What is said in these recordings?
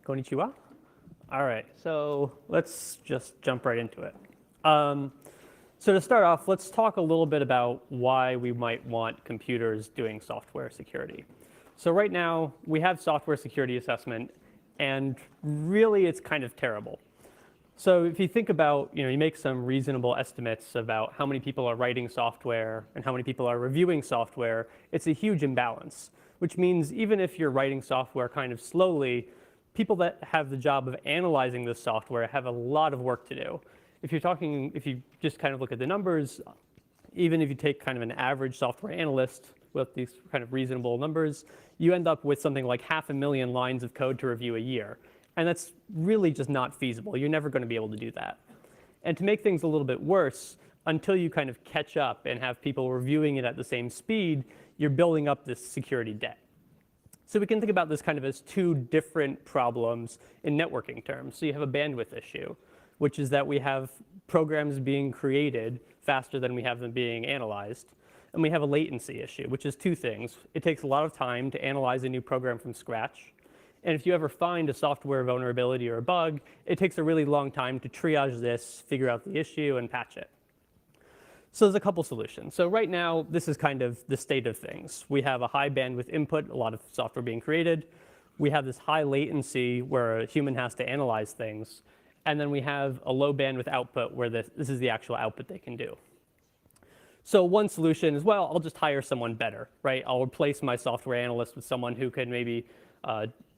Konnichiwa. All right, so let's just jump right into it. So to start off, let's talk a little bit about why we might want computers doing software security. So right now, we have software security assessment, and really it's kind of terrible. So if you think about, you make some reasonable estimates about how many people are writing software and how many people are reviewing software, it's a huge imbalance, which means even if you're writing software kind of slowly, people that have the job of analyzing this software have a lot of work to do. If you just kind of look at the numbers, even if you take kind of an average software analyst with these kind of reasonable numbers, you end up with something like 500,000 lines of code to review a year. And that's really just not feasible. You're never going to be able to do that. And to make things a little bit worse, until you kind of catch up and have people reviewing it at the same speed, you're building up this security debt. So we can think about this kind of as two different problems in networking terms. So you have a bandwidth issue, which is that we have programs being created faster than we have them being analyzed. And we have a latency issue, which is two things. It takes a lot of time to analyze a new program from scratch. And if you ever find a software vulnerability or a bug, it takes a really long time to triage this, figure out the issue, and patch it. So there's a couple solutions. So right now, this is kind of the state of things. We have a high bandwidth input, a lot of software being created. We have this high latency where a human has to analyze things. And then we have a low bandwidth output where this is the actual output they can do. So one solution is, well, I'll just hire someone better, right? I'll replace my software analyst with someone who can maybe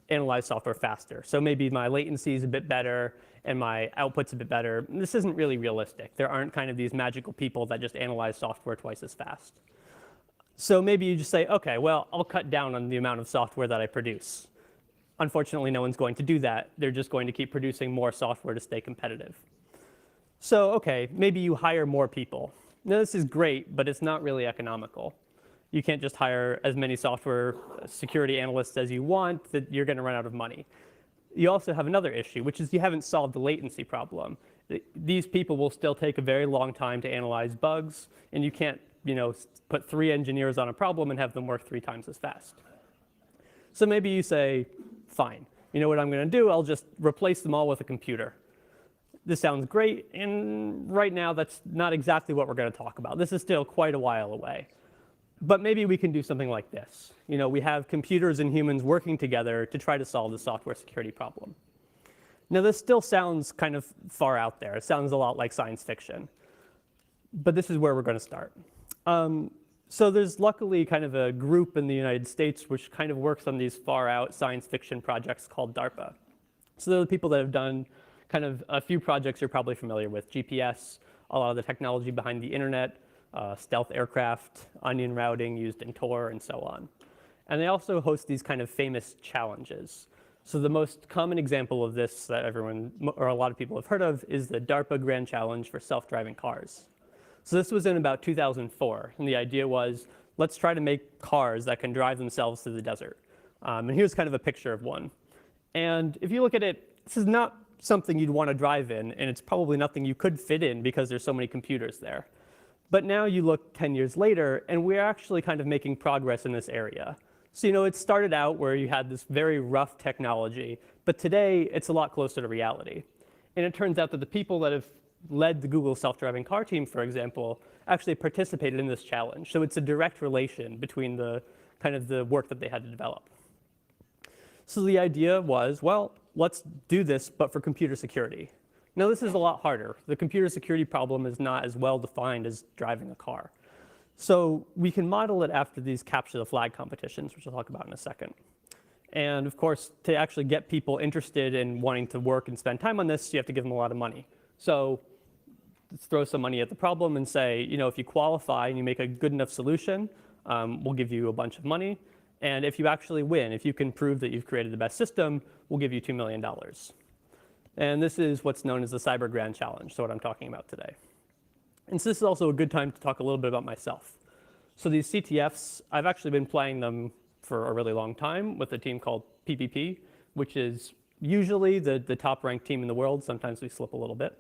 analyze software faster. So maybe my latency is a bit better and my output's a bit better. This isn't really realistic. There aren't kind of these magical people that just analyze software twice as fast. So maybe you just say, okay, well, I'll cut down on the amount of software that I produce. Unfortunately, no one's going to do that. They're just going to keep producing more software to stay competitive. So, okay, maybe you hire more people. Now, this is great, but it's not really economical. You can't just hire as many software security analysts as you want, that you're going to run out of money. You also have another issue, which is you haven't solved the latency problem. These people will still take a very long time to analyze bugs, and you can't put 3 engineers on a problem and have them work 3 times as fast. So maybe you say, fine, you know what I'm going to do? I'll just replace them all with a computer. This sounds great, and right now that's not exactly what we're going to talk about. This is still quite a while away. But maybe we can do something like this. We have computers and humans working together to try to solve the software security problem. Now, this still sounds kind of far out there. It sounds a lot like science fiction. But this is where we're going to start. So there's luckily kind of a group in the United States which kind of works on these far out science fiction projects called DARPA. So they're the people that have done kind of a few projects you're probably familiar with: GPS, a lot of the technology behind the internet, stealth aircraft, onion routing used in Tor, and so on. And they also host these kind of famous challenges. So the most common example of this that everyone, or a lot of people have heard of, is the DARPA Grand Challenge for self-driving cars. So this was in about 2004, and the idea was, let's try to make cars that can drive themselves through the desert. And here's kind of a picture of one. And if you look at it, this is not something you'd want to drive in, and it's probably nothing you could fit in because there's so many computers there. But now you look 10 years later, and we're actually kind of making progress in this area. So, it started out where you had this very rough technology, but today it's a lot closer to reality. And it turns out that the people that have led the Google self-driving car team, for example, actually participated in this challenge. So it's a direct relation between the kind of the work that they had to develop. So the idea was, well, let's do this, but for computer security. Now, this is a lot harder. The computer security problem is not as well defined as driving a car. So we can model it after these capture the flag competitions, which I'll talk about in a second. And of course, to actually get people interested in wanting to work and spend time on this, you have to give them a lot of money. So let's throw some money at the problem and say, if you qualify and you make a good enough solution, we'll give you a bunch of money. And if you actually win, if you can prove that you've created the best system, we'll give you $2 million. And this is what's known as the Cyber Grand Challenge, so what I'm talking about today. And so this is also a good time to talk a little bit about myself. So these CTFs, I've actually been playing them for a really long time with a team called PPP, which is usually the top-ranked team in the world. Sometimes we slip a little bit.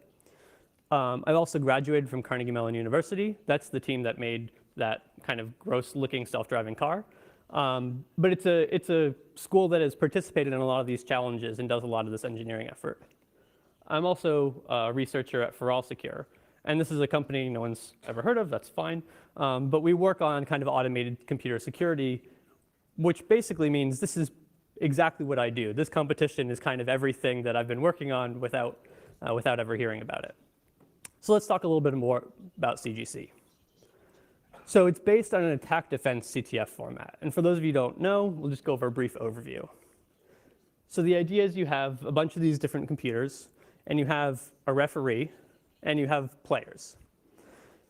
I've also graduated from Carnegie Mellon University. That's the team that made that kind of gross-looking self-driving car. But it's a school that has participated in a lot of these challenges and does a lot of this engineering effort. I'm also a researcher at For All Secure, and this is a company no one's ever heard of, that's fine. But we work on kind of automated computer security, which basically means this is exactly what I do. This competition is kind of everything that I've been working on without ever hearing about it. So let's talk a little bit more about CGC. So it's based on an attack defense CTF format. And for those of you who don't know, we'll just go over a brief overview. So the idea is you have a bunch of these different computers, and you have a referee, and you have players.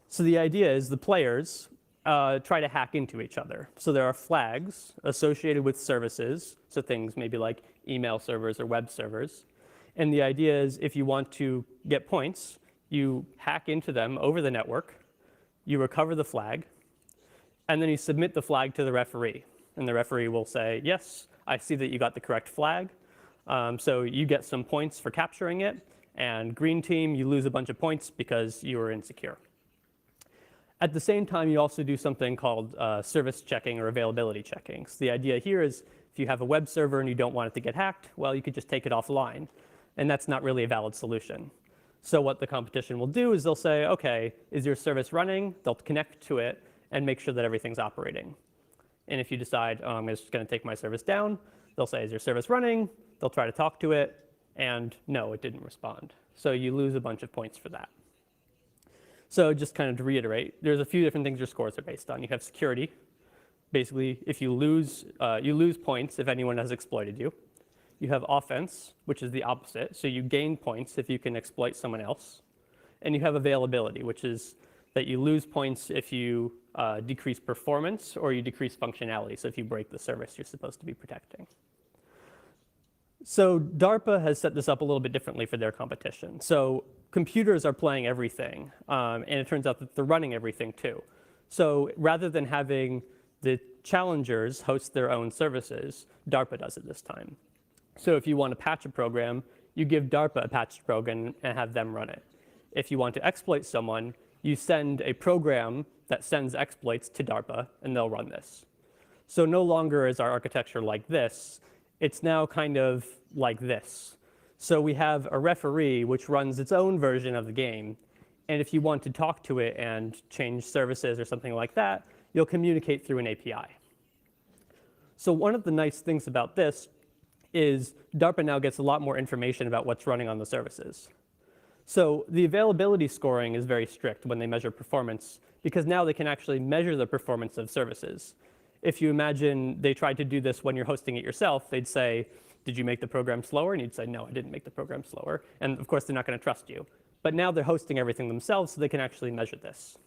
So the idea is the players try to hack into each other. So there are flags associated with services, so things maybe like email servers or web servers. And the idea is if you want to get points, you hack into them over the network, you recover the flag, and then you submit the flag to the referee. And the referee will say, yes, I see that you got the correct flag. So you get some points for capturing it. And green team, you lose a bunch of points because you were insecure. At the same time, you also do something called service checking or availability checking. So the idea here is if you have a web server and you don't want it to get hacked, well, you could just take it offline. And that's not really a valid solution. So what the competition will do is they'll say, OK, is your service running? They'll connect to it and make sure that everything's operating. And if you decide, oh, I'm just going to take my service down, they'll say, is your service running? They'll try to talk to it. And no, it didn't respond. So you lose a bunch of points for that. So just kind of to reiterate, there's a few different things your scores are based on. You have security. Basically, if you lose points if anyone has exploited you. You have offense, which is the opposite. So you gain points if you can exploit someone else. And you have availability, which is that you lose points if you decrease performance or you decrease functionality. So if you break the service you're supposed to be protecting. So DARPA has set this up a little bit differently for their competition. So computers are playing everything, and it turns out that they're running everything too. So rather than having the challengers host their own services, DARPA does it this time. So if you want to patch a program, you give DARPA a patched program and have them run it. If you want to exploit someone, you send a program that sends exploits to DARPA, and they'll run this. So no longer is our architecture like this. It's now kind of like this. So we have a referee which runs its own version of the game. And if you want to talk to it and change services or something like that, you'll communicate through an API. So one of the nice things about this is DARPA now gets a lot more information about what's running on the services. So the availability scoring is very strict when they measure performance, because now they can actually measure the performance of services. If you imagine they tried to do this when you're hosting it yourself, they'd say, did you make the program slower? And you'd say, no, I didn't make the program slower. And of course, they're not going to trust you. But now they're hosting everything themselves, so they can actually measure this.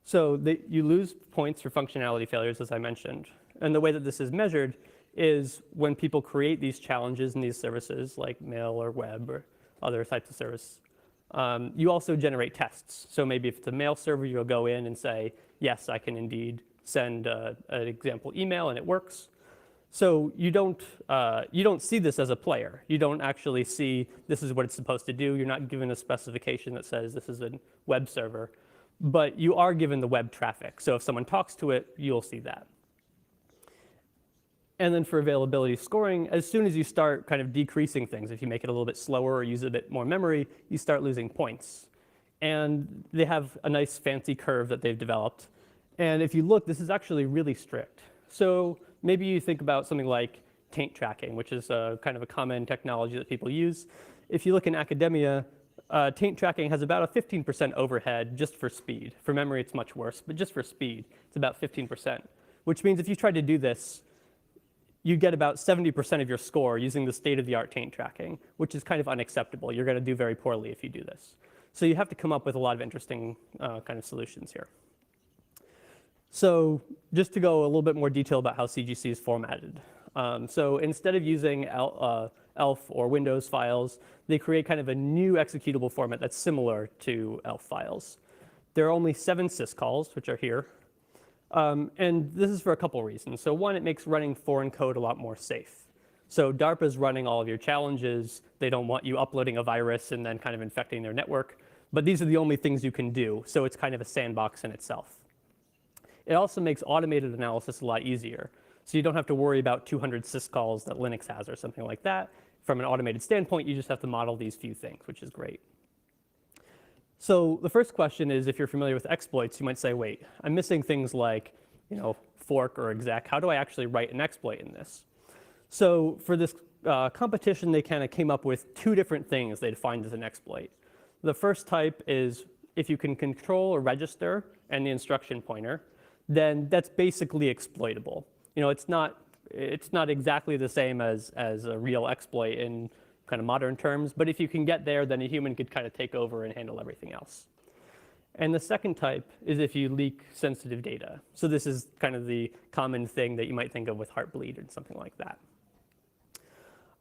So you lose points for functionality failures, as I mentioned. And the way that this is measured is when people create these challenges in these services, like mail or web or other types of service, you also generate tests. So maybe if it's a mail server, you'll go in and say, yes, I can indeed send an example email and it works. So you don't see this as a player. You don't actually see this is what it's supposed to do. You're not given a specification that says this is a web server, but you are given the web traffic. So if someone talks to it, you'll see that. And then for availability scoring, as soon as you start kind of decreasing things, if you make it a little bit slower or use a bit more memory, you start losing points. And they have a nice fancy curve that they've developed. And if you look, this is actually really strict. So maybe you think about something like taint tracking, which is kind of a common technology that people use. If you look in academia, taint tracking has about a 15% overhead just for speed. For memory, it's much worse, but just for speed, it's about 15%, which means if you tried to do this, you get about 70% of your score using the state-of-the-art taint tracking, which is kind of unacceptable. You're going to do very poorly if you do this. So you have to come up with a lot of interesting kind of solutions here. So just to go a little bit more detail about how CGC is formatted. So instead of using ELF or Windows files, they create kind of a new executable format that's similar to ELF files. There are only 7 syscalls, which are here. And this is for a couple reasons. So one, it makes running foreign code a lot more safe. So DARPA's running all of your challenges. They don't want you uploading a virus and then kind of infecting their network. But these are the only things you can do. So it's kind of a sandbox in itself. It also makes automated analysis a lot easier. So you don't have to worry about 200 syscalls that Linux has or something like that. From an automated standpoint, you just have to model these few things, which is great. So the first question is, if you're familiar with exploits, you might say, wait, I'm missing things like, fork or exec. How do I actually write an exploit in this? So for this competition, they kind of came up with two different things they defined as an exploit. The first type is if you can control a register and the instruction pointer, then that's basically exploitable. It's not exactly the same as a real exploit in kind of modern terms, but if you can get there, then a human could kind of take over and handle everything else. And the second type is if you leak sensitive data. So this is kind of the common thing that you might think of with Heartbleed and something like that.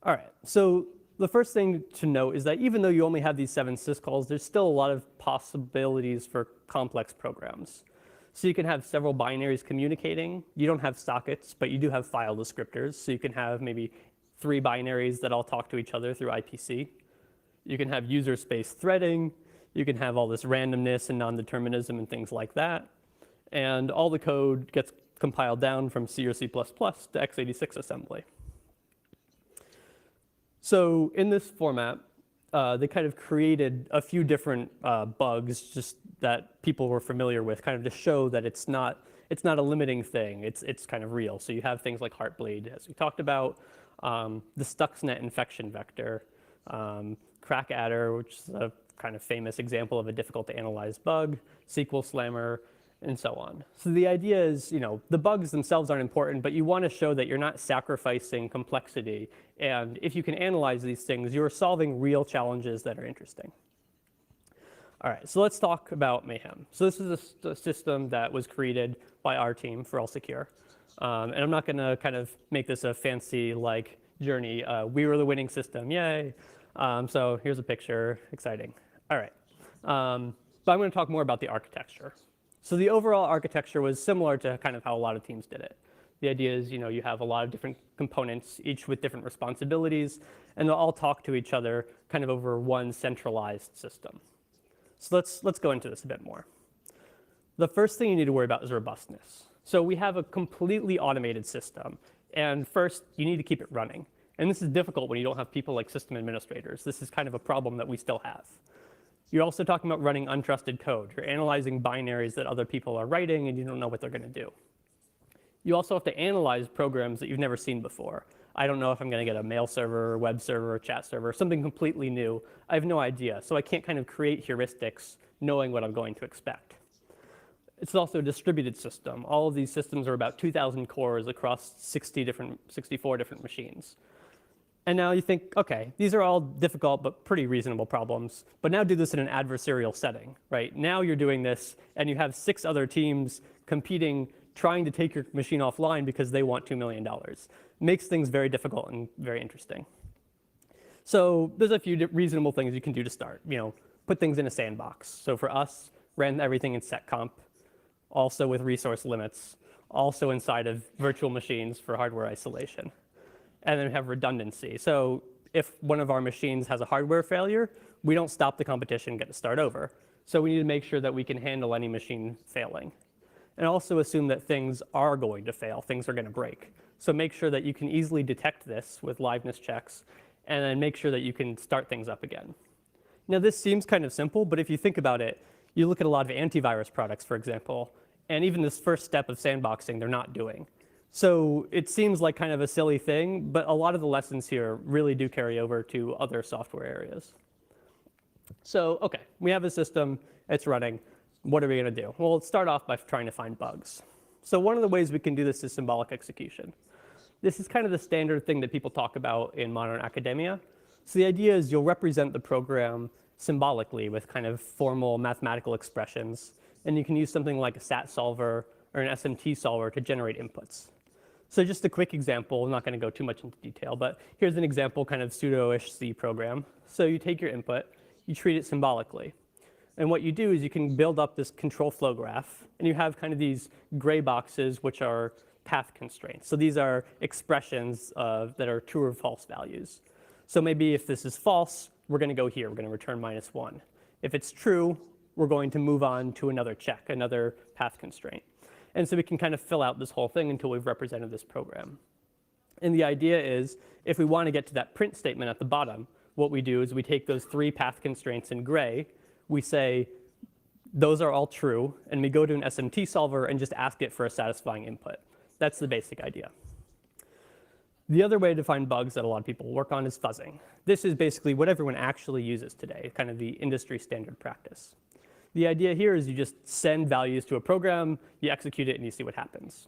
All right, so the first thing to note is that even though you only have these 7 syscalls, there's still a lot of possibilities for complex programs. So you can have several binaries communicating. You don't have sockets, but you do have file descriptors. So you can have maybe 3 binaries that all talk to each other through IPC. You can have user space threading. You can have all this randomness and non-determinism and things like that. And all the code gets compiled down from C or C++ to x86 assembly. So in this format, they kind of created a few different bugs just that people were familiar with, kind of to show that it's not a limiting thing. It's kind of real. So you have things like Heartbleed, as we talked about, the Stuxnet infection vector, crack adder, which is a kind of famous example of a difficult to analyze bug, SQL Slammer, and so on. So the idea is, the bugs themselves aren't important, but you want to show that you're not sacrificing complexity. And if you can analyze these things, you're solving real challenges that are interesting. All right, so let's talk about Mayhem. So this is a system that was created by our team for All Secure. And I'm not going to kind of make this a fancy journey. We were the winning system, yay. So here's a picture, exciting. All right, but I'm going to talk more about the architecture. So the overall architecture was similar to kind of how a lot of teams did it. The idea is, you have a lot of different components, each with different responsibilities, and they'll all talk to each other kind of over one centralized system. So let's go into this a bit more. The first thing you need to worry about is robustness. So we have a completely automated system, and first you need to keep it running. And this is difficult when you don't have people like system administrators. This is kind of a problem that we still have. You're also talking about running untrusted code. You're analyzing binaries that other people are writing, and you don't know what they're going to do. You also have to analyze programs that you've never seen before. I don't know if I'm going to get a mail server, web server, chat server, something completely new. I have no idea, so I can't kind of create heuristics knowing what I'm going to expect. It's also a distributed system. All of these systems are about 2,000 cores across 64 different machines. And now you think, okay, these are all difficult but pretty reasonable problems, but now do this in an adversarial setting, right? Now you're doing this, and you have 6 other teams competing, trying to take your machine offline because they want $2 million. Makes things very difficult and very interesting. So there's a few reasonable things you can do to start. Put things in a sandbox. So for us, ran everything in setcomp, also with resource limits, also inside of virtual machines for hardware isolation. And then we have redundancy. So if one of our machines has a hardware failure, we don't stop the competition and get to start over. So we need to make sure that we can handle any machine failing. And also assume that things are going to fail, things are going to break. So make sure that you can easily detect this with liveness checks, and then make sure that you can start things up again. Now this seems kind of simple, but if you think about it, you look at a lot of antivirus products, for example, and even this first step of sandboxing, they're not doing. So it seems like kind of a silly thing, but a lot of the lessons here really do carry over to other software areas. So, okay, we have a system, it's running. What are we going to do? Well, let's start off by trying to find bugs. So one of the ways we can do this is symbolic execution. This is kind of the standard thing that people talk about in modern academia. So the idea is you'll represent the program symbolically with kind of formal mathematical expressions, and you can use something like a SAT solver or an SMT solver to generate inputs. So just a quick example, I'm not going to go too much into detail, but here's an example kind of pseudo-ish C program. So you take your input, you treat it symbolically. And what you do is you can build up this control flow graph, and you have kind of these gray boxes which are path constraints. So these are expressions that are true or false values. So maybe if this is false, we're going to go here. We're going to return -1. If it's true, we're going to move on to another check, another path constraint. And so we can kind of fill out this whole thing until we've represented this program. And the idea is, if we want to get to that print statement at the bottom, what we do is we take those 3 path constraints in gray, we say those are all true, and we go to an SMT solver and just ask it for a satisfying input. That's the basic idea. The other way to find bugs that a lot of people work on is fuzzing. This is basically what everyone actually uses today, kind of the industry standard practice. The idea here is you just send values to a program, you execute it, and you see what happens.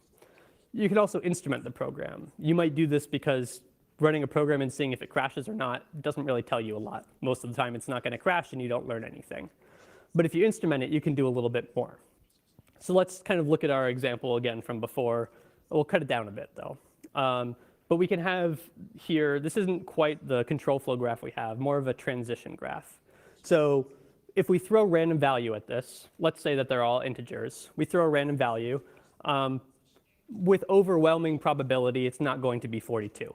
You can also instrument the program. You might do this because running a program and seeing if it crashes or not doesn't really tell you a lot. Most of the time it's not going to crash and you don't learn anything. But if you instrument it, you can do a little bit more. So let's kind of look at our example again from before. We'll cut it down a bit though. But we can have here, this isn't quite the control flow graph we have, more of a transition graph. So if we throw random value at this, let's say that they're all integers. We throw a random value. With overwhelming probability, it's not going to be 42.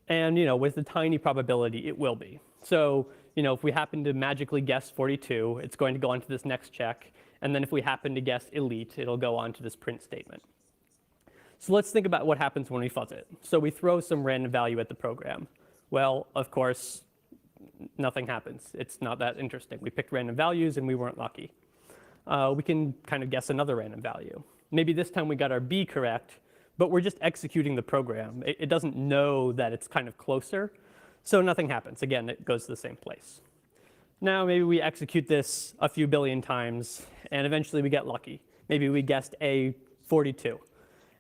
And with a tiny probability, it will be. So if we happen to magically guess 42, it's going to go on to this next check. And then if we happen to guess elite, it'll go on to this print statement. So let's think about what happens when we fuzz it. So we throw some random value at the program. Well, of course, nothing happens. It's not that interesting. We picked random values and we weren't lucky. We can kind of guess another random value. Maybe this time we got our B correct, but we're just executing the program. It doesn't know that it's kind of closer, so nothing happens. Again, it goes to the same place. Now maybe we execute this a few billion times, and eventually we get lucky. Maybe we guessed A 42.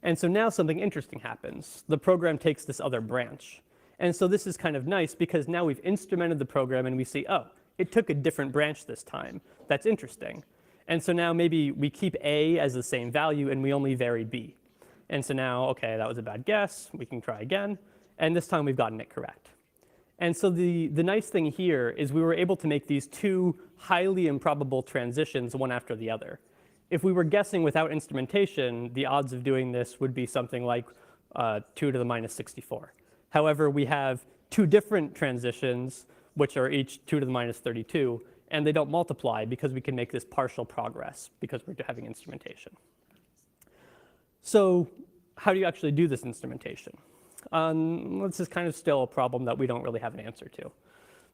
And so now something interesting happens. The program takes this other branch. And so this is kind of nice because now we've instrumented the program and we see, oh, it took a different branch this time. That's interesting. And so now maybe we keep A as the same value and we only vary B. And so now, okay, that was a bad guess. We can try again. And this time we've gotten it correct. And so the nice thing here is we were able to make these 2 highly improbable transitions one after the other. If we were guessing without instrumentation, the odds of doing this would be something like 2 to the minus 64. However, we have 2 different transitions, which are each 2 to the minus 32, and they don't multiply because we can make this partial progress because we're having instrumentation. So how do you actually do this instrumentation? This is kind of still a problem that we don't really have an answer to.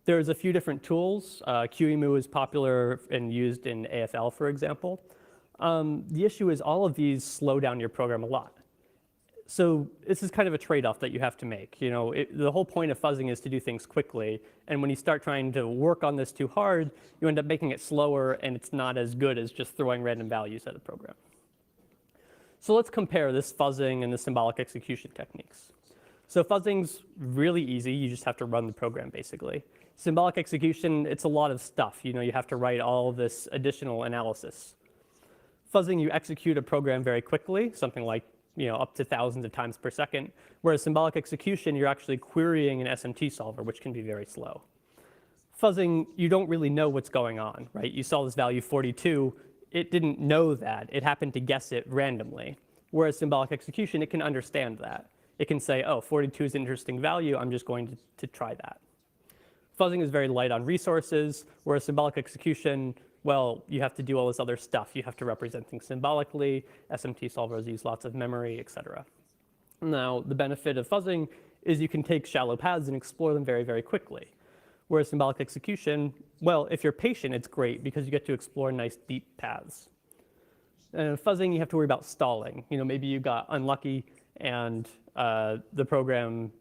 There's a few different tools. QEMU is popular and used in AFL, for example. The issue is all of these slow down your program a lot. So this is kind of a trade-off that you have to make. The whole point of fuzzing is to do things quickly, and when you start trying to work on this too hard, you end up making it slower, and it's not as good as just throwing random values at a program. So let's compare this fuzzing and the symbolic execution techniques. So fuzzing's really easy. You just have to run the program, basically. Symbolic execution, it's a lot of stuff. You have to write all of this additional analysis. Fuzzing, you execute a program very quickly, something like up to thousands of times per second, whereas symbolic execution, you're actually querying an SMT solver, which can be very slow. Fuzzing, you don't really know what's going on, right? You saw this value 42, it didn't know that. It happened to guess it randomly. Whereas symbolic execution, it can understand that. It can say, oh, 42 is an interesting value, I'm just going to try that. Fuzzing is very light on resources, whereas symbolic execution, well, you have to do all this other stuff. You have to represent things symbolically. SMT solvers use lots of memory, etc. Now, the benefit of fuzzing is you can take shallow paths and explore them very, very quickly. Whereas symbolic execution, well, if you're patient, it's great because you get to explore nice, deep paths. And fuzzing, you have to worry about stalling. Maybe you got unlucky and the program,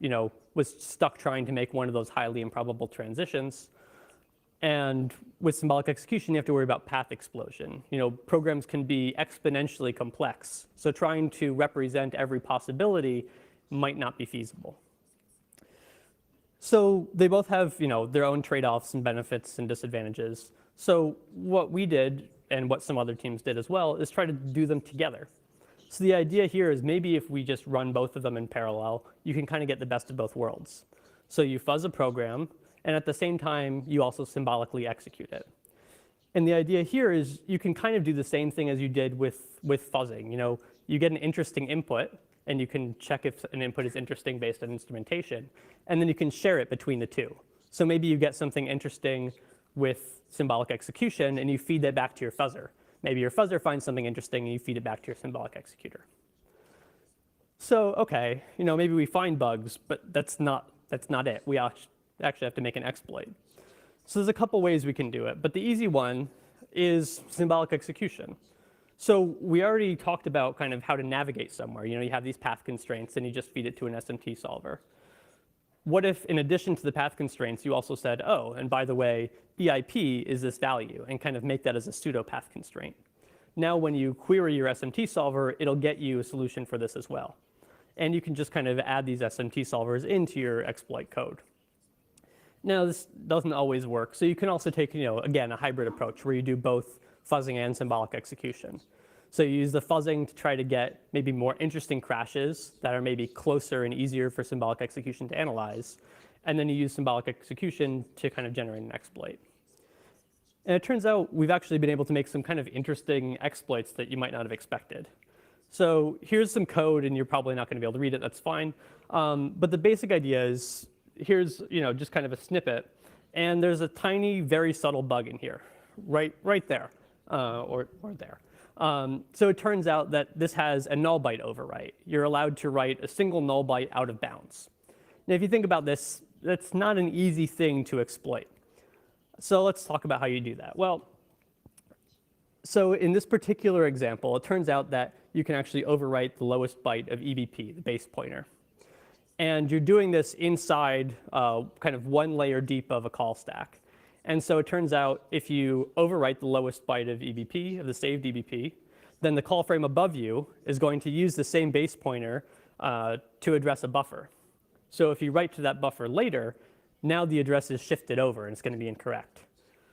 was stuck trying to make one of those highly improbable transitions. And with symbolic execution, you have to worry about path explosion. Programs can be exponentially complex, so trying to represent every possibility might not be feasible. So they both have, their own trade-offs and benefits and disadvantages. So what we did, and what some other teams did as well, is try to do them together. So the idea here is maybe if we just run both of them in parallel, you can kind of get the best of both worlds. So you fuzz a program, and at the same time, you also symbolically execute it. And the idea here is you can kind of do the same thing as you did with fuzzing. You get an interesting input, and you can check if an input is interesting based on instrumentation, and then you can share it between the two. So maybe you get something interesting with symbolic execution, and you feed that back to your fuzzer. Maybe your fuzzer finds something interesting and you feed it back to your symbolic executor. So, okay, maybe we find bugs, but that's not it. We actually have to make an exploit. So there's a couple ways we can do it, but the easy one is symbolic execution. So we already talked about kind of how to navigate somewhere. You have these path constraints and you just feed it to an SMT solver. What if, in addition to the path constraints, you also said, oh, and by the way, EIP is this value, and kind of make that as a pseudo path constraint. Now when you query your SMT solver, it'll get you a solution for this as well. And you can just kind of add these SMT solvers into your exploit code. Now this doesn't always work, so you can also take, again, a hybrid approach where you do both fuzzing and symbolic execution. So you use the fuzzing to try to get maybe more interesting crashes that are maybe closer and easier for symbolic execution to analyze, and then you use symbolic execution to kind of generate an exploit. And it turns out we've actually been able to make some kind of interesting exploits that you might not have expected. So here's some code, and you're probably not going to be able to read it, that's fine. But the basic idea is, here's just kind of a snippet, and there's a tiny, very subtle bug in here, right there, or there. So it turns out that this has a null byte overwrite. You're allowed to write a single null byte out of bounds. Now, if you think about this, that's not an easy thing to exploit. So let's talk about how you do that. Well, so in this particular example, it turns out that you can actually overwrite the lowest byte of EBP, the base pointer. And you're doing this inside kind of one layer deep of a call stack. And so it turns out if you overwrite the lowest byte of EBP, of the saved EBP, then the call frame above you is going to use the same base pointer to address a buffer. So if you write to that buffer later, now the address is shifted over and it's going to be incorrect.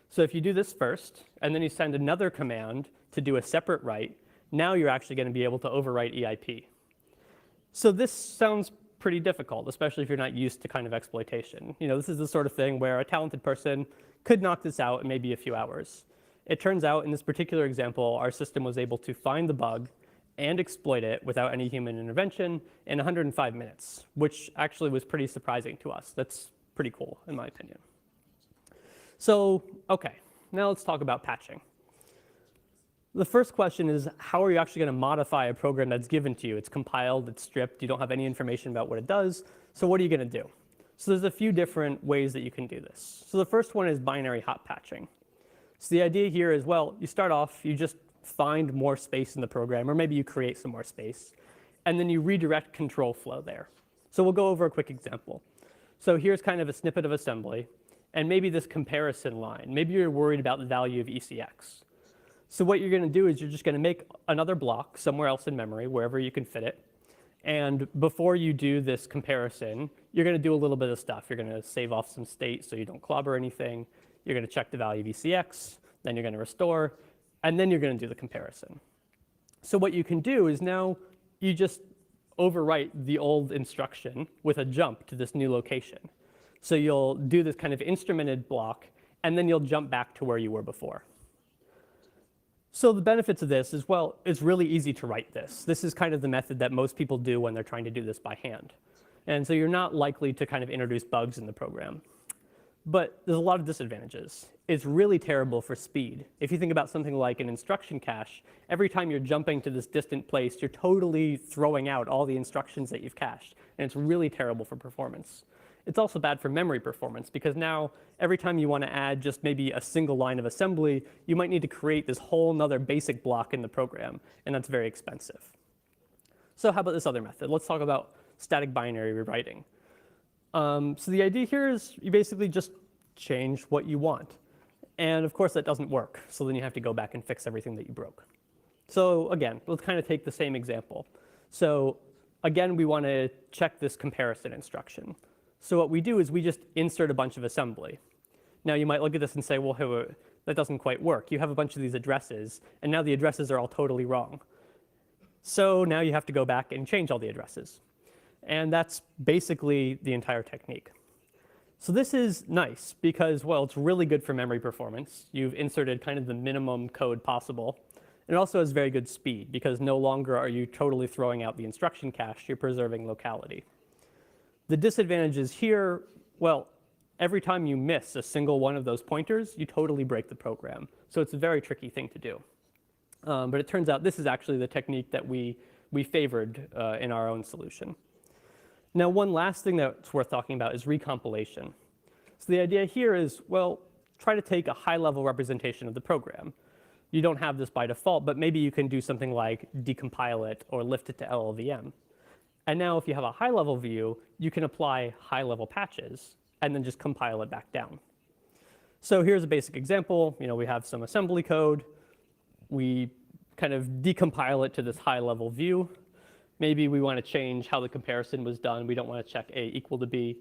So if you do this first, and then you send another command to do a separate write, now you're actually going to be able to overwrite EIP. So this sounds pretty difficult, especially if you're not used to kind of exploitation. This is the sort of thing where a talented person could knock this out in maybe a few hours. It turns out in this particular example, our system was able to find the bug and exploit it without any human intervention in 105 minutes, which actually was pretty surprising to us. That's pretty cool, in my opinion. So, okay, now let's talk about patching. The first question is, how are you actually going to modify a program that's given to you? It's compiled, it's stripped, you don't have any information about what it does, so what are you going to do? So there's a few different ways that you can do this. So the first one is binary hot patching. So the idea here is, well, you start off, you just find more space in the program, or maybe you create some more space, and then you redirect control flow there. So we'll go over a quick example. So here's kind of a snippet of assembly, and maybe this comparison line. Maybe you're worried about the value of ECX. So what you're going to do is you're just going to make another block somewhere else in memory, wherever you can fit it. And before you do this comparison, you're going to do a little bit of stuff. You're going to save off some state so you don't clobber anything. You're going to check the value of ECX. Then you're going to restore. And then you're going to do the comparison. So what you can do is now you just overwrite the old instruction with a jump to this new location. So you'll do this kind of instrumented block, and then you'll jump back to where you were before. So the benefits of this is, well, it's really easy to write this. This is kind of the method that most people do when they're trying to do this by hand. And so you're not likely to kind of introduce bugs in the program. But there's a lot of disadvantages. It's really terrible for speed. If you think about something like an instruction cache, every time you're jumping to this distant place, you're totally throwing out all the instructions that you've cached. And it's really terrible for performance. It's also bad for memory performance, because now every time you want to add just maybe a single line of assembly, you might need to create this whole nother basic block in the program, and that's very expensive. So how about this other method? Let's talk about static binary rewriting. So the idea here is you basically just change what you want. And of course that doesn't work, so then you have to go back and fix everything that you broke. So again, let's kind of take the same example. So again, we want to check this comparison instruction. So what we do is we just insert a bunch of assembly. Now you might look at this and say, well, that doesn't quite work. You have a bunch of these addresses, and now the addresses are all totally wrong. So now you have to go back and change all the addresses. And that's basically the entire technique. So this is nice because, well, it's really good for memory performance. You've inserted kind of the minimum code possible. It also has very good speed because no longer are you totally throwing out the instruction cache, you're preserving locality. The disadvantages here, well, every time you miss a single one of those pointers, you totally break the program. So it's a very tricky thing to do. But it turns out this is actually the technique that we favored in our own solution. Now, one last thing that's worth talking about is recompilation. So the idea here is, well, try to take a high-level representation of the program. You don't have this by default, but maybe you can do something like decompile it or lift it to LLVM. And now if you have a high-level view, you can apply high-level patches and then just compile it back down. So here's a basic example. We have some assembly code. We kind of decompile it to this high-level view. Maybe we want to change how the comparison was done. We don't want to check A equal to B.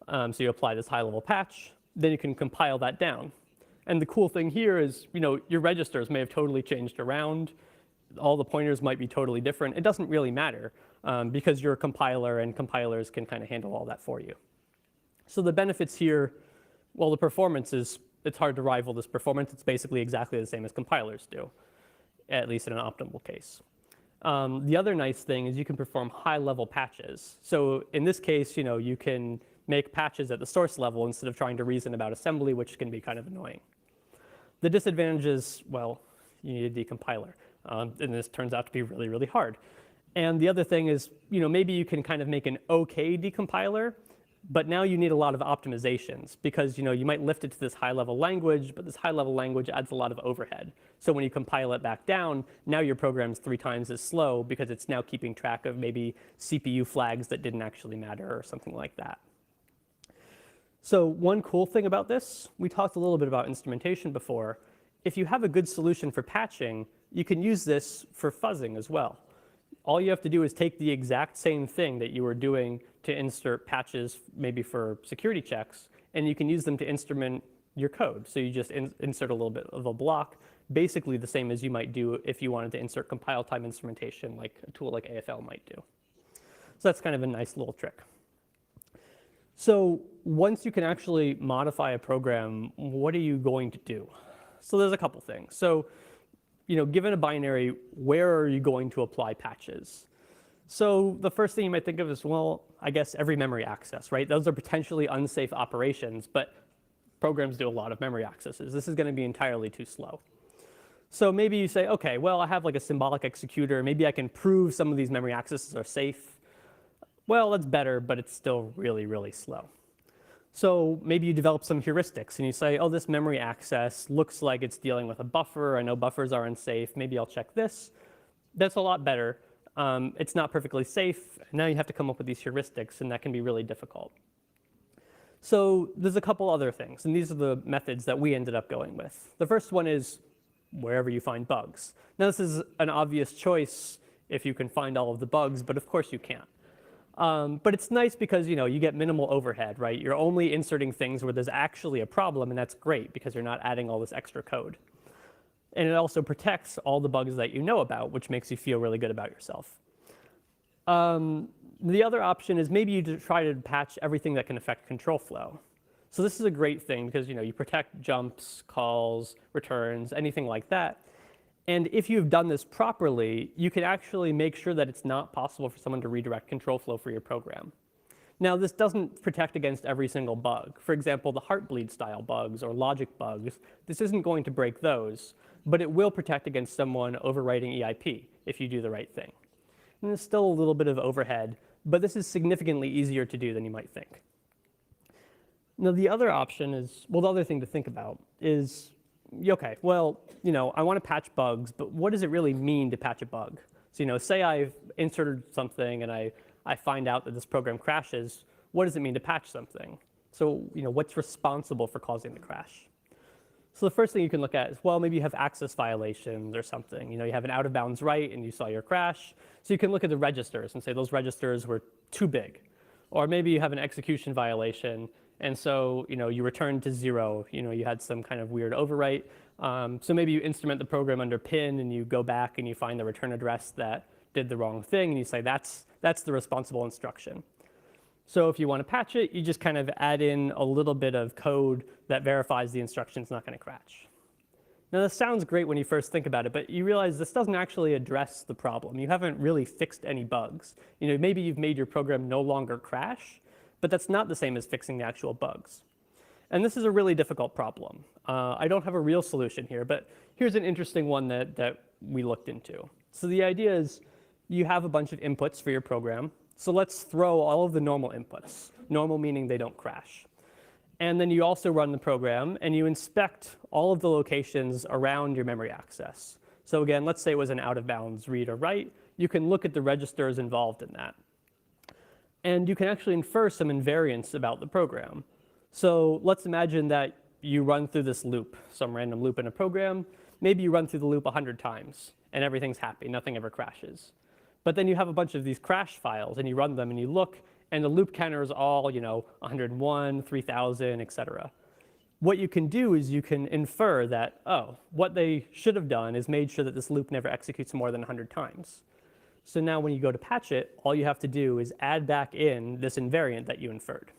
So you apply this high-level patch. Then you can compile that down. And the cool thing here is, your registers may have totally changed around. All the pointers might be totally different. It doesn't really matter because you're a compiler, and compilers can kind of handle all that for you. So the benefits here, well, the performance it's hard to rival this performance. It's basically exactly the same as compilers do, at least in an optimal case. The other nice thing is you can perform high-level patches. So in this case, you can make patches at the source level instead of trying to reason about assembly, which can be kind of annoying. The disadvantage is, well, you need a decompiler. And this turns out to be really, really hard. And the other thing is, maybe you can kind of make an okay decompiler, but now you need a lot of optimizations because, you might lift it to this high-level language, but this high-level language adds a lot of overhead. So when you compile it back down, now your program's 3 times as slow because it's now keeping track of maybe CPU flags that didn't actually matter or something like that. So one cool thing about this, we talked a little bit about instrumentation before. If you have a good solution for patching, you can use this for fuzzing as well. All you have to do is take the exact same thing that you were doing to insert patches, maybe for security checks, and you can use them to instrument your code. So you just insert a little bit of a block, basically the same as you might do if you wanted to insert compile time instrumentation like a tool like AFL might do. So that's kind of a nice little trick. So once you can actually modify a program, what are you going to do? So there's a couple things. So, given a binary, where are you going to apply patches? So the first thing you might think of is, well, I guess every memory access, right? Those are potentially unsafe operations, but programs do a lot of memory accesses. This is going to be entirely too slow. So maybe you say, okay, well, I have like a symbolic executor. Maybe I can prove some of these memory accesses are safe. Well, that's better, but it's still really, really slow. So maybe you develop some heuristics and you say, oh, this memory access looks like it's dealing with a buffer. I know buffers are unsafe. Maybe I'll check this. That's a lot better. It's not perfectly safe. Now you have to come up with these heuristics, and that can be really difficult. So there's a couple other things, and these are the methods that we ended up going with. The first one is wherever you find bugs. Now, this is an obvious choice if you can find all of the bugs, but of course you can't. But it's nice because, you get minimal overhead, right? You're only inserting things where there's actually a problem, and that's great because you're not adding all this extra code. And it also protects all the bugs that you know about, which makes you feel really good about yourself. The other option is maybe you try to patch everything that can affect control flow. So this is a great thing because, you protect jumps, calls, returns, anything like that. And if you've done this properly, you can actually make sure that it's not possible for someone to redirect control flow for your program. Now, this doesn't protect against every single bug. For example, the heartbleed style bugs or logic bugs, this isn't going to break those, but it will protect against someone overwriting EIP if you do the right thing. And there's still a little bit of overhead, but this is significantly easier to do than you might think. Now, the other option is, well, the other thing to think about is, okay, well, I want to patch bugs, but what does it really mean to patch a bug? So, say I've inserted something and I find out that this program crashes, what does it mean to patch something? So, what's responsible for causing the crash? So the first thing you can look at is, well, maybe you have access violations or something. You have an out of bounds write and you saw your crash. So you can look at the registers and say those registers were too big. Or maybe you have an execution violation and so, you returned to 0. You had some kind of weird overwrite. So maybe you instrument the program under pin and you go back and you find the return address that did the wrong thing and you say that's the responsible instruction. So if you want to patch it, you just kind of add in a little bit of code that verifies the instruction's not going to crash. Now this sounds great when you first think about it, but you realize this doesn't actually address the problem. You haven't really fixed any bugs. Maybe you've made your program no longer crash, but that's not the same as fixing the actual bugs. And this is a really difficult problem. I don't have a real solution here, but here's an interesting one that we looked into. So the idea is you have a bunch of inputs for your program. So let's throw all of the normal inputs, normal meaning they don't crash. And then you also run the program and you inspect all of the locations around your memory access. So again, let's say it was an out of bounds read or write. You can look at the registers involved in that. And you can actually infer some invariance about the program. So let's imagine that you run through this loop, some random loop in a program. Maybe you run through the loop 100 times and everything's happy, nothing ever crashes. But then you have a bunch of these crash files and you run them and you look and the loop counter is all, 101, 3000, et cetera. What you can do is you can infer that, oh, what they should have done is made sure that this loop never executes more than 100 times. So now when you go to patch it, all you have to do is add back in this invariant that you inferred.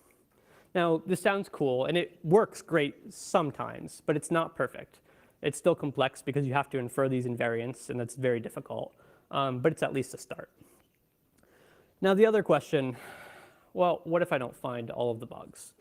Now, this sounds cool, and it works great sometimes, but it's not perfect. It's still complex because you have to infer these invariants, and that's very difficult, but it's at least a start. Now, the other question, well, what if I don't find all of the bugs?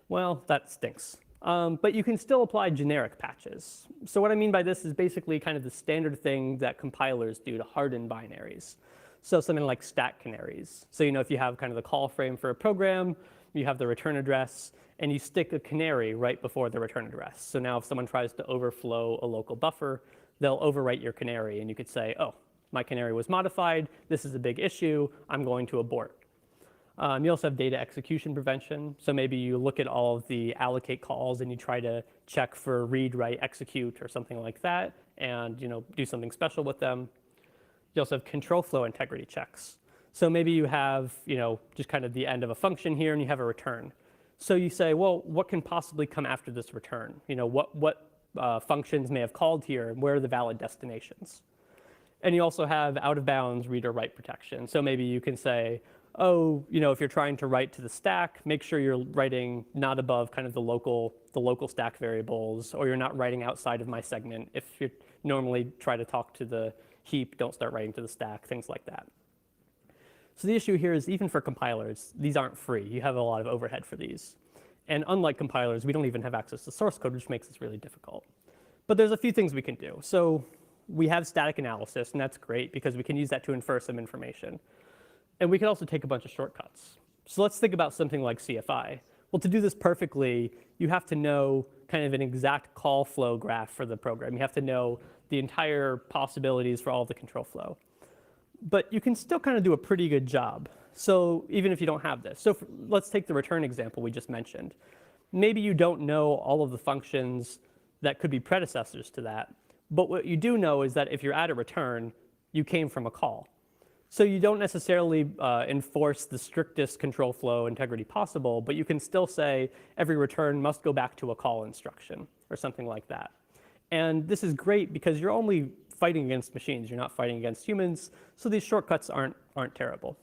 Well, that stinks. But you can still apply generic patches. So what I mean by this is basically kind of the standard thing that compilers do to harden binaries. So something like stack canaries. So if you have kind of the call frame for a program, you have the return address, and you stick a canary right before the return address. So now if someone tries to overflow a local buffer, they'll overwrite your canary, and you could say, oh, my canary was modified, this is a big issue, I'm going to abort. You also have data execution prevention. So maybe you look at all of the allocate calls and you try to check for read, write, execute, or something like that, and do something special with them. You also have control flow integrity checks. So maybe you have just kind of the end of a function here, and you have a return. So you say, well, what can possibly come after this return? What functions may have called here, and where are the valid destinations? And you also have out of bounds read or write protection. So maybe you can say, oh, if you're trying to write to the stack, make sure you're writing not above kind of the local stack variables, or you're not writing outside of my segment. If you normally try to talk to the heap, don't start writing to the stack, things like that. So the issue here is even for compilers, these aren't free. You have a lot of overhead for these. And unlike compilers, we don't even have access to source code, which makes this really difficult. But there's a few things we can do. So we have static analysis, and that's great because we can use that to infer some information. And we can also take a bunch of shortcuts. So let's think about something like CFI. Well, to do this perfectly, you have to know kind of an exact call flow graph for the program. You have to know the entire possibilities for all the control flow. But you can still kind of do a pretty good job. So even if you don't have this. So let's take the return example we just mentioned. Maybe you don't know all of the functions that could be predecessors to that. But what you do know is that if you're at a return, you came from a call. So you don't necessarily enforce the strictest control flow integrity possible, but you can still say every return must go back to a call instruction or something like that. And this is great because you're only fighting against machines. You're not fighting against humans, so these shortcuts aren't terrible.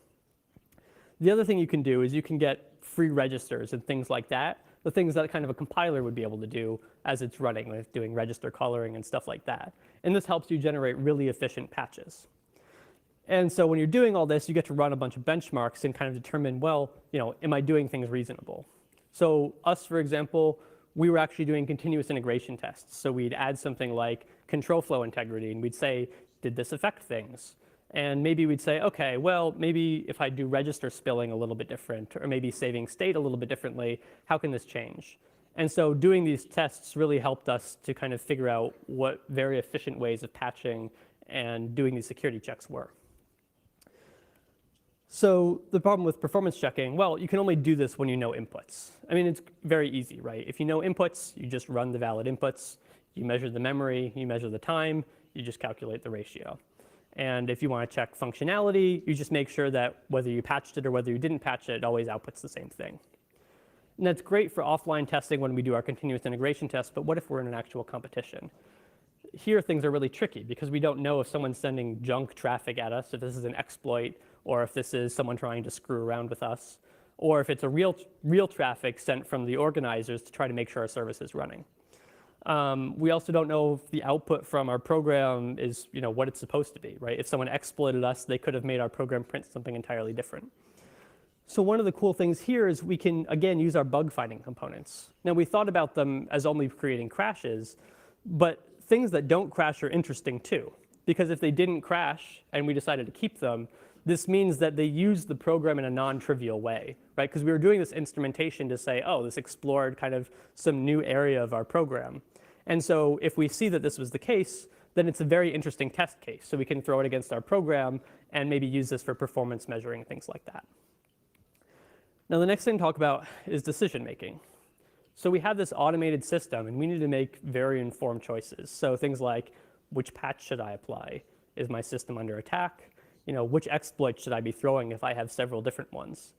The other thing you can do is you can get free registers and things like that, the things that kind of a compiler would be able to do as it's running, like doing register coloring and stuff like that. And this helps you generate really efficient patches. And so when you're doing all this, you get to run a bunch of benchmarks and kind of determine, well, am I doing things reasonable? So us, for example, we were actually doing continuous integration tests. So we'd add something like control flow integrity, and we'd say, did this affect things? And maybe we'd say, okay, well, maybe if I do register spilling a little bit different, or maybe saving state a little bit differently, how can this change? And so doing these tests really helped us to kind of figure out what very efficient ways of patching and doing these security checks were. So the problem with performance checking, well, you can only do this when you know inputs. I mean, it's very easy, right? If you know inputs, you just run the valid inputs. You measure the memory, you measure the time, you just calculate the ratio. And if you want to check functionality, you just make sure that whether you patched it or whether you didn't patch it, it always outputs the same thing. And that's great for offline testing when we do our continuous integration tests, but what if we're in an actual competition? Here, things are really tricky because we don't know if someone's sending junk traffic at us, if this is an exploit, or if this is someone trying to screw around with us, or if it's a real traffic sent from the organizers to try to make sure our service is running. We also don't know if the output from our program is what it's supposed to be, right? If someone exploited us, they could have made our program print something entirely different. So one of the cool things here is we can, again, use our bug finding components. Now, we thought about them as only creating crashes, but things that don't crash are interesting too. because if they didn't crash and we decided to keep them, this means that they used the program in a non-trivial way, right? Because we were doing this instrumentation to say, oh, this explored kind of some new area of our program. And so if we see that this was the case, then it's a very interesting test case. So we can throw it against our program and maybe use this for performance measuring, things like that. Now, the next thing to talk about is decision making. So we have this automated system, and we need to make very informed choices. So things like, which patch should I apply? Is my system under attack? Which exploit should I be throwing if I have several different ones?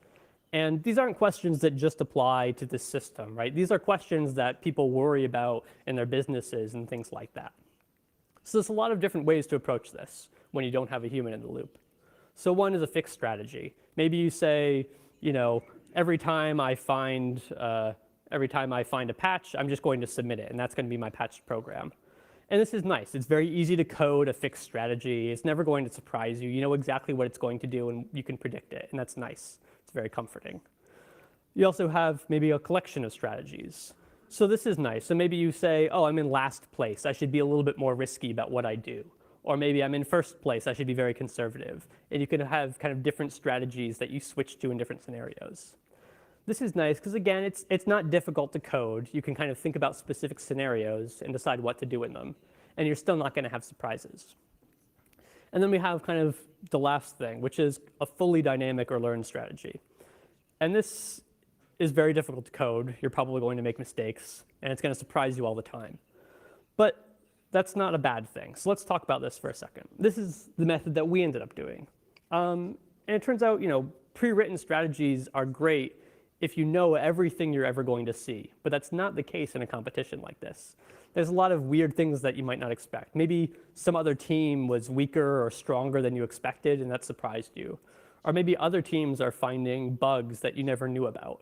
And these aren't questions that just apply to this system, right? These are questions that people worry about in their businesses and things like that. So there's a lot of different ways to approach this when you don't have a human in the loop. So one is a fixed strategy. Maybe you say, every time I find a patch, I'm just going to submit it, and that's going to be my patched program. And this is nice. It's very easy to code a fixed strategy. It's never going to surprise you. You know exactly what it's going to do, and you can predict it, and that's nice. It's very comforting. You also have maybe a collection of strategies. So this is nice. So maybe you say, oh, I'm in last place. I should be a little bit more risky about what I do. Or maybe I'm in first place. I should be very conservative. And you can have kind of different strategies that you switch to in different scenarios. This is nice because, again, it's not difficult to code. You can kind of think about specific scenarios and decide what to do in them. And you're still not going to have surprises. And then we have kind of the last thing, which is a fully dynamic or learned strategy. And this is very difficult to code. You're probably going to make mistakes, and it's going to surprise you all the time. But that's not a bad thing. So let's talk about this for a second. This is the method that we ended up doing. And it turns out, pre-written strategies are great if you know everything you're ever going to see. But that's not the case in a competition like this. There's a lot of weird things that you might not expect. Maybe some other team was weaker or stronger than you expected, and that surprised you. Or maybe other teams are finding bugs that you never knew about.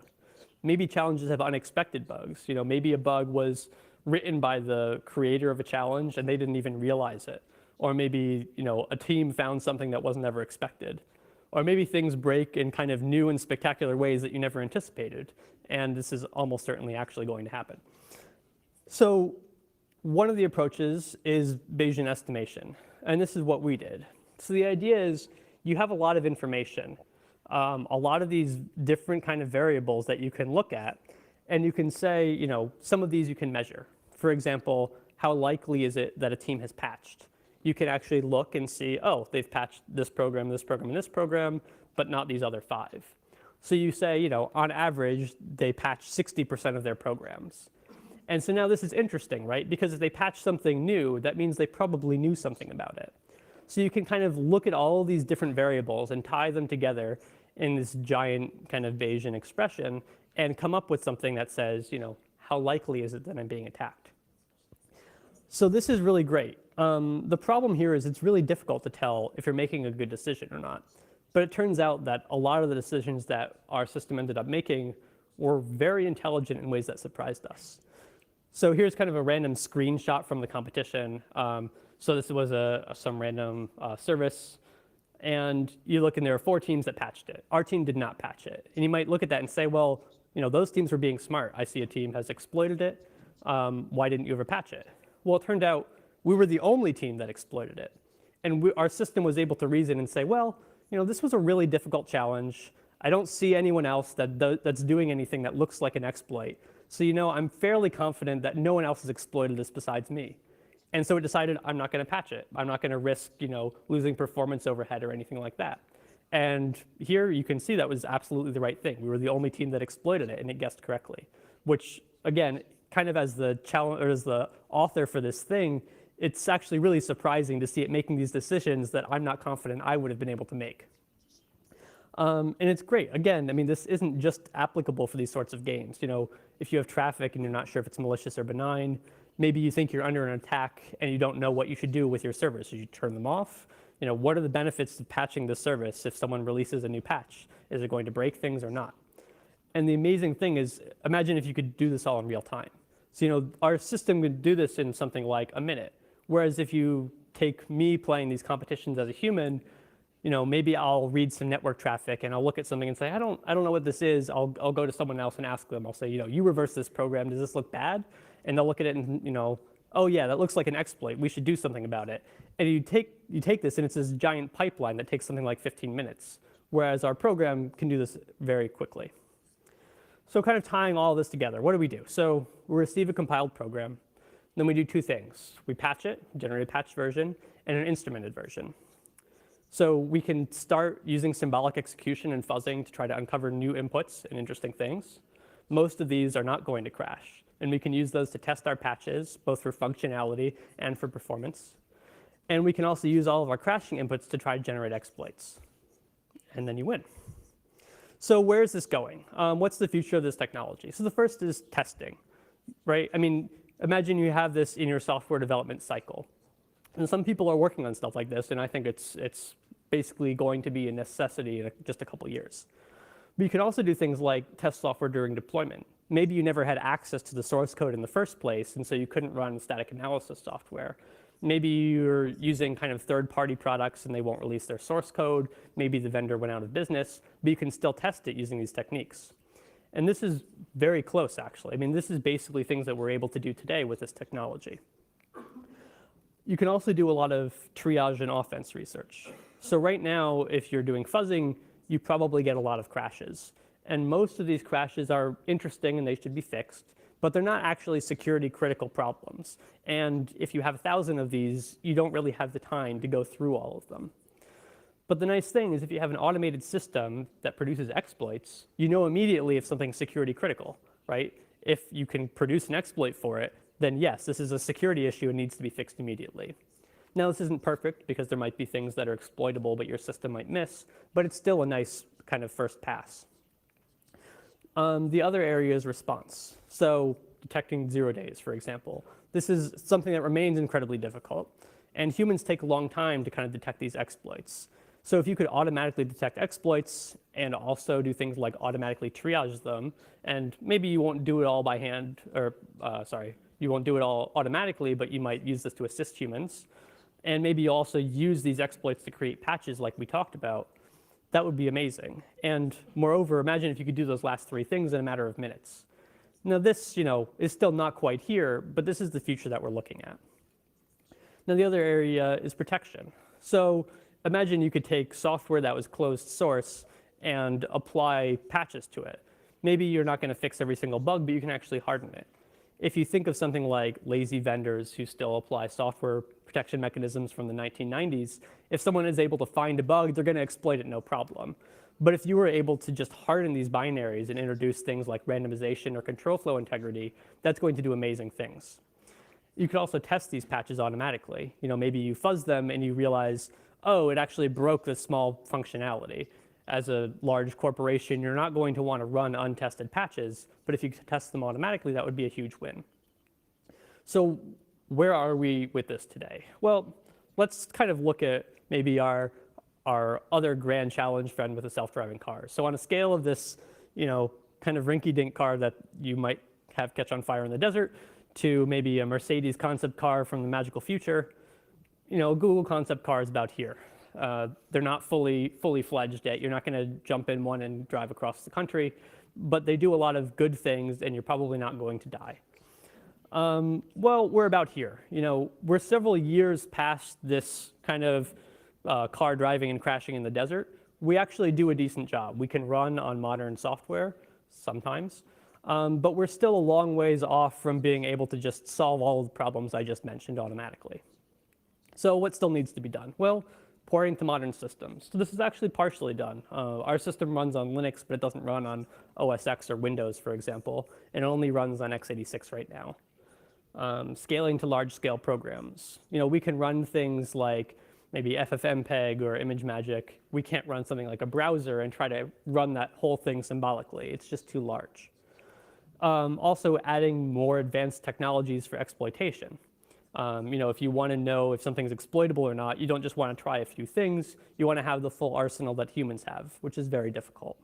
Maybe challenges have unexpected bugs. Maybe a bug was written by the creator of a challenge and they didn't even realize it. Or maybe, a team found something that wasn't ever expected. Or maybe things break in kind of new and spectacular ways that you never anticipated. And this is almost certainly actually going to happen. So one of the approaches is Bayesian estimation. And this is what we did. So the idea is you have a lot of information, a lot of these different kind of variables that you can look at. And you can say, some of these you can measure. For example, how likely is it that a team has patched? You can actually look and see, oh, they've patched this program, this program, and this program, but not these other 5. So you say, on average, they patch 60% of their programs. And so now this is interesting, right? Because if they patch something new, that means they probably knew something about it. So you can kind of look at all of these different variables and tie them together in this giant kind of Bayesian expression and come up with something that says, how likely is it that I'm being attacked? So this is really great. The problem here is it's really difficult to tell if you're making a good decision or not. But it turns out that a lot of the decisions that our system ended up making were very intelligent in ways that surprised us. So here's kind of a random screenshot from the competition. So this was some random service. And you look and there are 4 teams that patched it. Our team did not patch it. And you might look at that and say, well, those teams were being smart. I see a team has exploited it. Why didn't you ever patch it? Well, it turned out we were the only team that exploited it. And our system was able to reason and say, well, this was a really difficult challenge. I don't see anyone else that's doing anything that looks like an exploit. So, I'm fairly confident that no one else has exploited this besides me. And so it decided I'm not going to patch it. I'm not going to risk, losing performance overhead or anything like that. And here you can see that was absolutely the right thing. We were the only team that exploited it, and it guessed correctly. Which, again, kind of as the challenge or as the author for this thing, it's actually really surprising to see it making these decisions that I'm not confident I would have been able to make. And it's great. Again, this isn't just applicable for these sorts of games. If you have traffic and you're not sure if it's malicious or benign, maybe you think you're under an attack and you don't know what you should do with your servers. Should you turn them off? What are the benefits of patching the service if someone releases a new patch? Is it going to break things or not? And the amazing thing is, imagine if you could do this all in real time. So, our system could do this in something like a minute. Whereas if you take me playing these competitions as a human, maybe I'll read some network traffic and I'll look at something and say, I don't know what this is. I'll go to someone else and ask them. I'll say, you reverse this program. Does this look bad? And they'll look at it and, oh yeah, that looks like an exploit. We should do something about it. And you take this, and it's this giant pipeline that takes something like 15 minutes, whereas our program can do this very quickly. So kind of tying all this together, what do we do? So we receive a compiled program. Then we do two things. We patch it, generate a patched version, and an instrumented version. So we can start using symbolic execution and fuzzing to try to uncover new inputs and interesting things. Most of these are not going to crash, and we can use those to test our patches, both for functionality and for performance. And we can also use all of our crashing inputs to try to generate exploits. And then you win. So where is this going? What's the future of this technology? So the first is testing, right? I mean, imagine you have this in your software development cycle. And some people are working on stuff like this, and I think it's basically going to be a necessity in just a couple years. But you can also do things like test software during deployment. Maybe you never had access to the source code in the first place, and so you couldn't run static analysis software. Maybe you're using kind of third-party products and they won't release their source code. Maybe the vendor went out of business, but you can still test it using these techniques. And this is very close, actually. I mean, this is basically things that we're able to do today with this technology. You can also do a lot of triage and offense research. So right now, if you're doing fuzzing, you probably get a lot of crashes. And most of these crashes are interesting and they should be fixed, but they're not actually security critical problems. And if you have 1,000 of these, you don't really have the time to go through all of them. But the nice thing is if you have an automated system that produces exploits, you know immediately if something's security critical, right? If you can produce an exploit for it, then yes, this is a security issue and needs to be fixed immediately. Now, this isn't perfect because there might be things that are exploitable but your system might miss, but it's still a nice kind of first pass. The other area is response. So detecting 0 days, for example. This is something that remains incredibly difficult, and humans take a long time to kind of detect these exploits. So if you could automatically detect exploits and also do things like automatically triage them, and maybe you won't do it all by hand, or you won't do it all automatically, but you might use this to assist humans. And maybe you also use these exploits to create patches like we talked about. That would be amazing. And moreover, imagine if you could do those last three things in a matter of minutes. Now this, is still not quite here, but this is the future that we're looking at. Now the other area is protection. So imagine you could take software that was closed source and apply patches to it. Maybe you're not going to fix every single bug, but you can actually harden it. If you think of something like lazy vendors who still apply software protection mechanisms from the 1990s, if someone is able to find a bug, they're going to exploit it no problem. But if you were able to just harden these binaries and introduce things like randomization or control flow integrity, that's going to do amazing things. You could also test these patches automatically. Maybe you fuzz them and you realize, oh, it actually broke this small functionality. As a large corporation, you're not going to want to run untested patches, but if you test them automatically, that would be a huge win. So where are we with this today? Well, let's kind of look at maybe our other grand challenge friend with a self-driving car. So on a scale of this, kind of rinky-dink car that you might have catch on fire in the desert to maybe a Mercedes concept car from the magical future, a Google concept car is about here. They're not fully fledged yet. You're not going to jump in one and drive across the country, but they do a lot of good things, and you're probably not going to die. Well, we're about here. We're several years past this kind of car driving and crashing in the desert. We actually do a decent job. We can run on modern software sometimes, but we're still a long ways off from being able to just solve all of the problems I just mentioned automatically. So what still needs to be done? Well, porting to modern systems. So this is actually partially done. Our system runs on Linux, but it doesn't run on OS X or Windows, for example, and it only runs on x86 right now. Scaling to large-scale programs. We can run things like maybe FFmpeg or ImageMagick. We can't run something like a browser and try to run that whole thing symbolically. It's just too large. Also adding more advanced technologies for exploitation. If you want to know if something's exploitable or not, you don't just want to try a few things. You want to have the full arsenal that humans have, which is very difficult.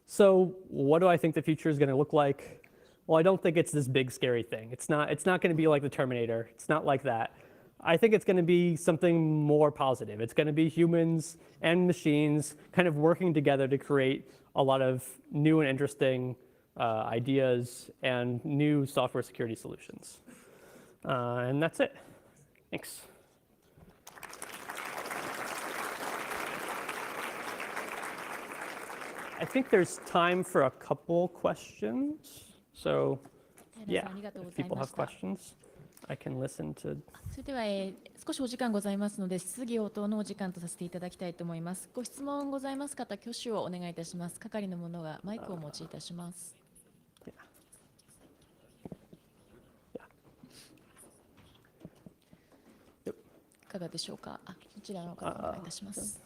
So what do I think the future is going to look like? Well, I don't think it's this big, scary thing. It's not going to be like the Terminator. It's not like that. I think it's going to be something more positive. It's going to be humans and machines kind of working together to create a lot of new and interesting ideas and new software security solutions. And that's it. Thanks. I think there's time for a couple questions. So, yeah, if people have questions, I can listen to. それでは、少しお時間ございますので、質疑応答のお時間とさせていただきたいと思います。ご質問ございます方、挙手をお願いいたします。係の者がマイクをお持ちいたします。いかがでしょうか。こちらの方お願いいたします。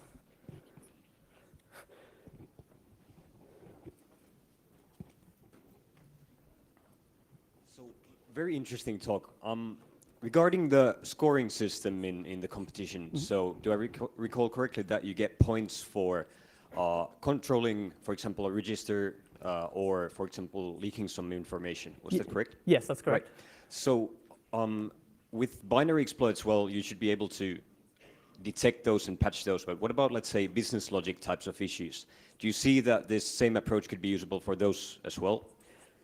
Very interesting talk. Regarding the scoring system in the competition, so do I recall correctly that you get points for controlling, for example, a register or, for example, leaking some information? Was that correct? Yes, that's correct. Right. So with binary exploits, well, you should be able to detect those and patch those, but what about, let's say, business logic types of issues? Do you see that this same approach could be usable for those as well?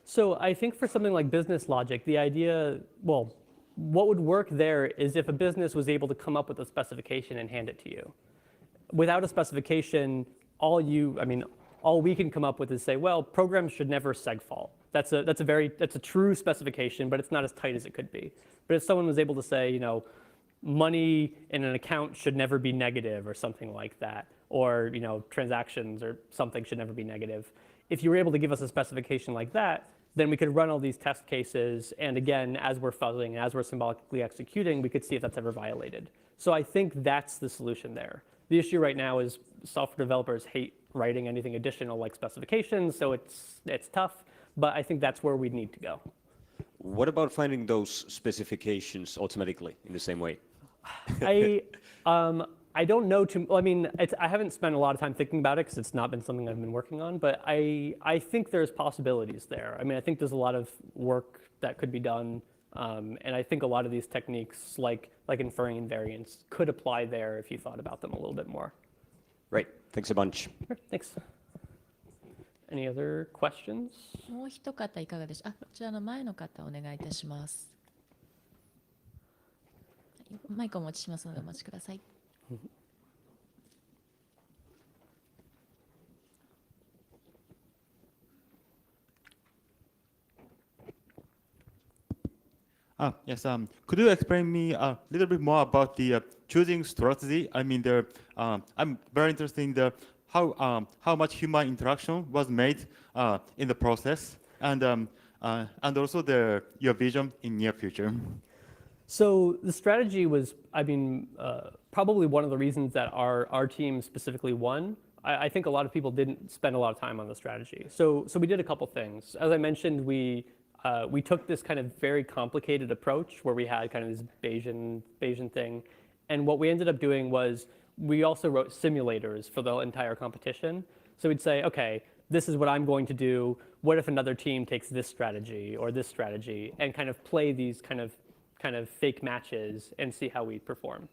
So I think for something like business logic, the idea, well, what would work there is if a business was able to come up with a specification and hand it to you. Without a specification, all we can come up with is say, well, programs should never segfault. That's a true specification, but it's not as tight as it could be. But if someone was able to say, money in an account should never be negative or something like that, or transactions or something should never be negative. If you were able to give us a specification like that, then we could run all these test cases, and again, as we're fuzzing, as we're symbolically executing, we could see if that's ever violated. So I think that's the solution there. The issue right now is software developers hate writing anything additional like specifications, so it's tough, but I think that's where we need to go. What about finding those specifications automatically in the same way? I don't know I haven't spent a lot of time thinking about it because it's not been something I've been working on, but I think there's possibilities there. I think there's a lot of work that could be done, and I think a lot of these techniques, like inferring invariance, could apply there if you thought about them a little bit more. Right. Thanks a bunch. Sure, thanks. Any other questions? もう一方いかがでしょう。こちらの前の方お願いいたします。マイクをお持ちしますのでお待ちください。Yes. Could you explain me a little bit more about the choosing strategy? I'm very interested in how much human interaction was made in the process, and also your vision in near future. So the strategy was, probably one of the reasons that our team specifically won. I think a lot of people didn't spend a lot of time on the strategy. So we did a couple things. As I mentioned, we took this kind of very complicated approach where we had kind of this Bayesian thing. And what we ended up doing was we also wrote simulators for the entire competition. So we'd say, okay, this is what I'm going to do. What if another team takes this strategy or this strategy, and kind of play these kind of fake matches and see how we perform.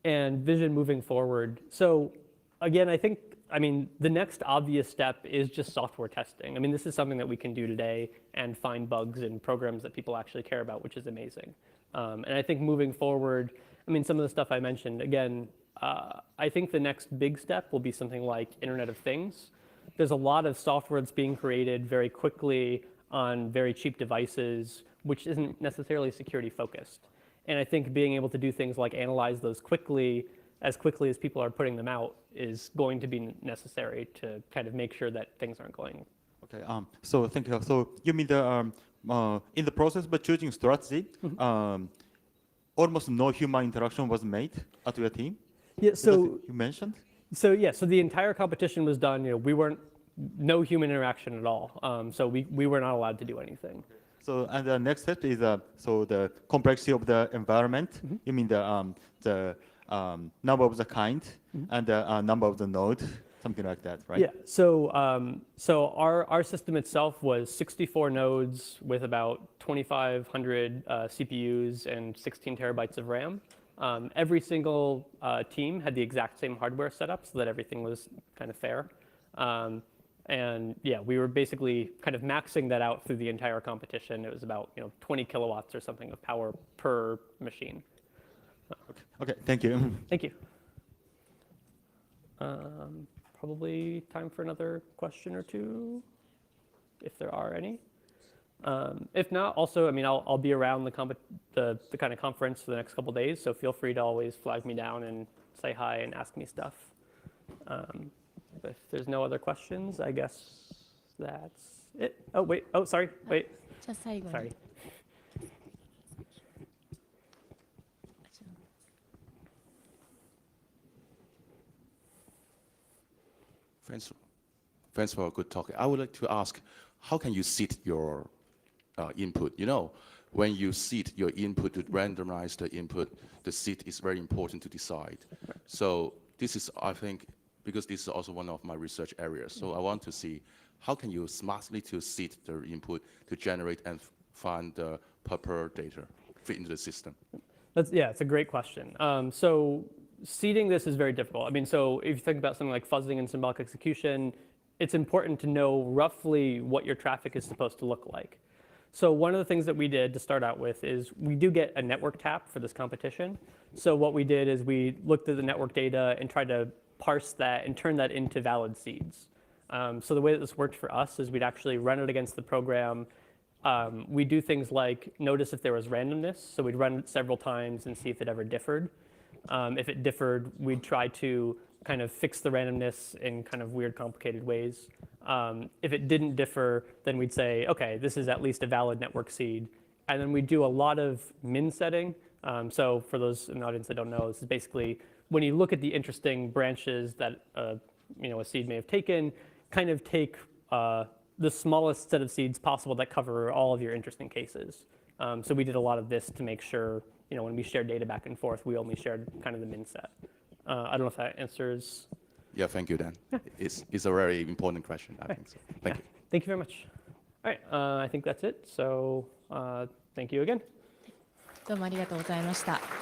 And vision moving forward. So again, the next obvious step is just software testing. This is something that we can do today and find bugs in programs that people actually care about, which is amazing. And I think moving forward, some of the stuff I mentioned, again, I think the next big step will be something like Internet of Things. There's a lot of software that's being created very quickly on very cheap devices, which isn't necessarily security focused. And I think being able to do things like analyze those as quickly as people are putting them out is going to be necessary to kind of make sure that things aren't going. Okay. So thank you. So you mean in the process by choosing strategy, almost no human interaction was made at your team? Yeah. So you mentioned. So the entire competition was done. No human interaction at all. So we were not allowed to do anything. So and the next step is the complexity of the environment. You mean the number of the kind and the number of the node, something like that, right? Yeah. So our system itself was 64 nodes with about 2,500 CPUs and 16 terabytes of RAM. Every single team had the exact same hardware setup so that everything was kind of fair. And yeah, we were basically kind of maxing that out through the entire competition. It was about 20 kilowatts or something of power per machine. Okay, thank you. Thank you. Probably time for another question or two, if there are any. If not, also, I mean, I'll be around the kind of conference for the next couple of days, so feel free to always flag me down and say hi and ask me stuff. But if there's no other questions, I guess that's it. Oh, wait. Oh, sorry. Wait. じゃあ最後に Sorry. Thanks for a good talk. I would like to ask, how can you seed your input? You know, when you seed your input to randomize the input, the seed is very important to decide. So this is, I think, because this is also one of my research areas. So I want to see how can you smartly to seed the input to generate and find the proper data fit into the system. It's a great question. So seeding this is very difficult. I mean, so if you think about something like fuzzing and symbolic execution, it's important to know roughly what your traffic is supposed to look like. So one of the things that we did to start out with is we do get a network tap for this competition. So what we did is we looked at the network data and tried to parse that and turn that into valid seeds. So the way that this worked for us is we'd actually run it against the program. We do things like notice if there was randomness. So we'd run it several times and see if it ever differed. If it differed, we'd try to kind of fix the randomness in kind of weird, complicated ways. If it didn't differ, then we'd say, okay, this is at least a valid network seed. And then we do a lot of min setting. So for those in the audience that don't know, this is basically when you look at the interesting branches that a seed may have taken, kind of take the smallest set of seeds possible that cover all of your interesting cases. So we did a lot of this to make sure, when we shared data back and forth, we only shared kind of the min set. I don't know if that answers. Yeah, thank you, Dan. It's a very important question, I think so. Thank you. Thank you very much. All right, I think that's it. So thank you again. どうもありがとうございました。